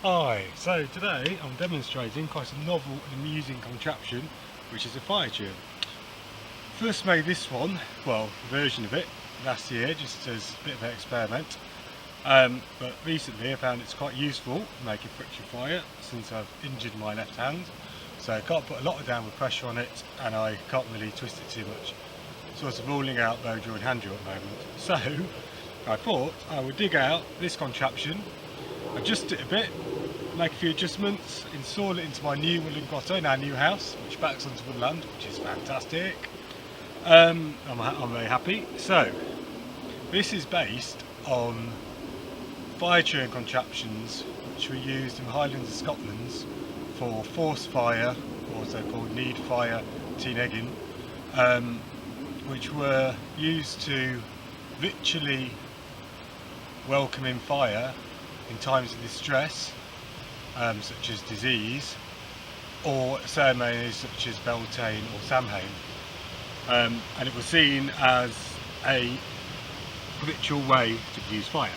Hi, so today I'm demonstrating quite a novel and amusing contraption, which is a fire churn. First made this one, well, a version of it, last year, just as a bit of an experiment. But recently I found it's quite useful making friction fire since I've injured my left hand. So I can't put a lot of downward pressure on it and I can't really twist it too much. Sort of ruling out bow draw and hand draw at the moment. So I thought I would dig out this contraption, adjust it a bit, make a few adjustments, install it into my new wooden grotto in our new house, which backs onto woodland, which is fantastic. I'm very happy. So this is based on fire churn contraptions which were used in the Highlands of Scotland for force fire, also called need fire Egging, which were used to ritually welcome in fire in times of distress, such as disease, or ceremonies such as Beltaine or Samhain, and it was seen as a ritual way to produce fire.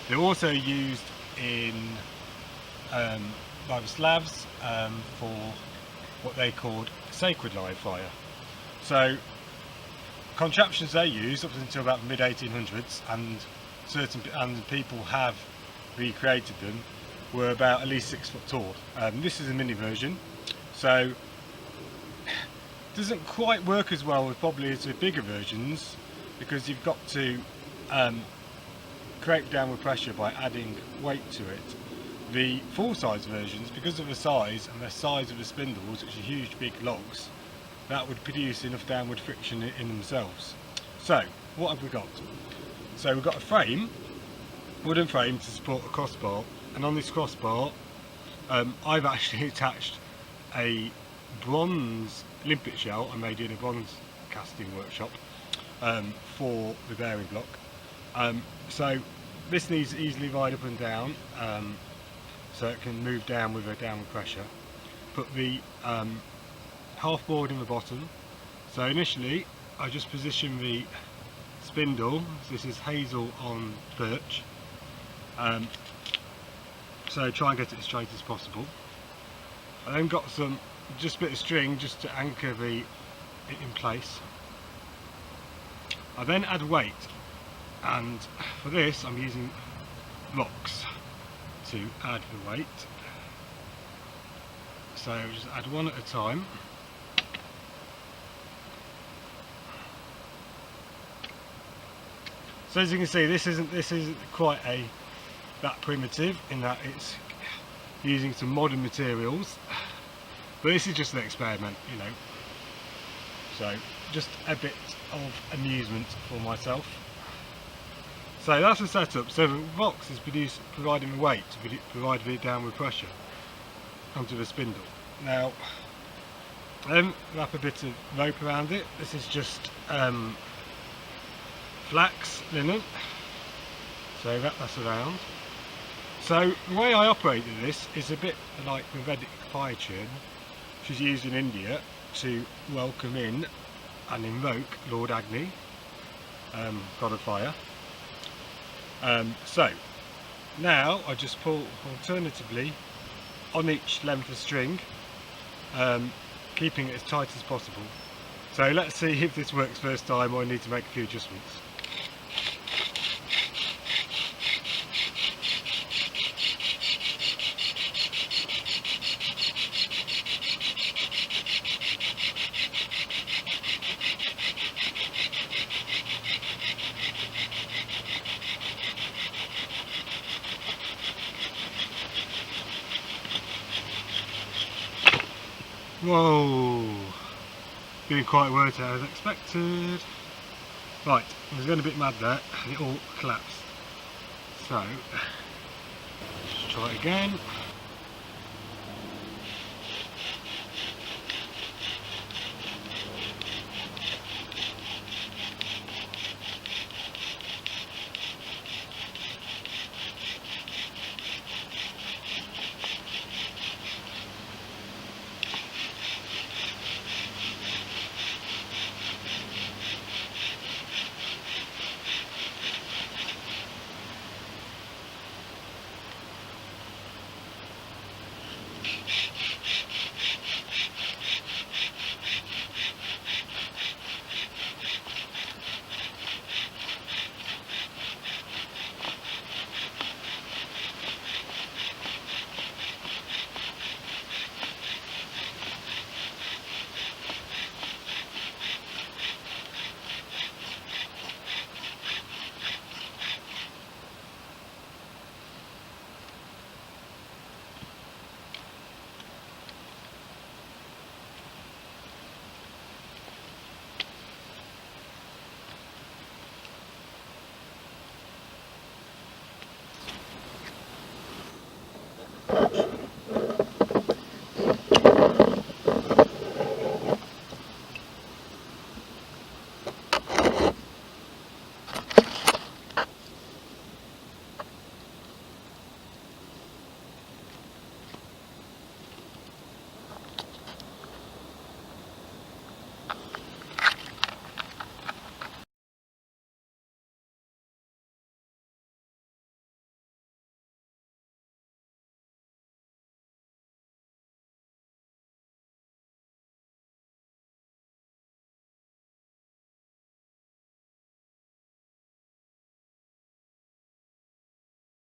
They're also used in by the Slavs for what they called sacred live fire. So contraptions they used up until about the mid 1800s, and certain people have recreated them, were about at least 6 foot tall. This is a mini version, so doesn't quite work as well probably as the bigger versions, because you've got to create downward pressure by adding weight to it. The full size versions, because of the size and the size of the spindles, which are huge big logs, that would produce enough downward friction in themselves. So what have we got? So we've got a frame, wooden frame to support a crossbar, and on this crossbar I've actually attached a bronze limpet shell I made in a bronze casting workshop for the bearing block. So this needs to easily ride up and down, so it can move down with a downward pressure. Put the half board in the bottom. So initially I just position the spindle, so this is hazel on birch, so try and get it as straight as possible. I then got just a bit of string just to anchor it in place. I then add weight, and for this I'm using rocks to add the weight. So just add one at a time. So as you can see, this isn't quite that primitive in that it's using some modern materials, but this is just an experiment, you know. So just a bit of amusement for myself. So that's the setup. So the box is providing the weight to provide the downward pressure onto the spindle. Now then wrap a bit of rope around it. This is just flax linen, so wrap that around. So the way I operated this is a bit like the Vedic Fire Churning, which is used in India to welcome in and invoke Lord Agni, god of fire. So now I just pull alternatively on each length of string, keeping it as tight as possible. So let's see if this works first time or I need to make a few adjustments. Whoa, didn't quite work out as expected. Right, I was going a bit mad there and it all collapsed. So, let's try it again.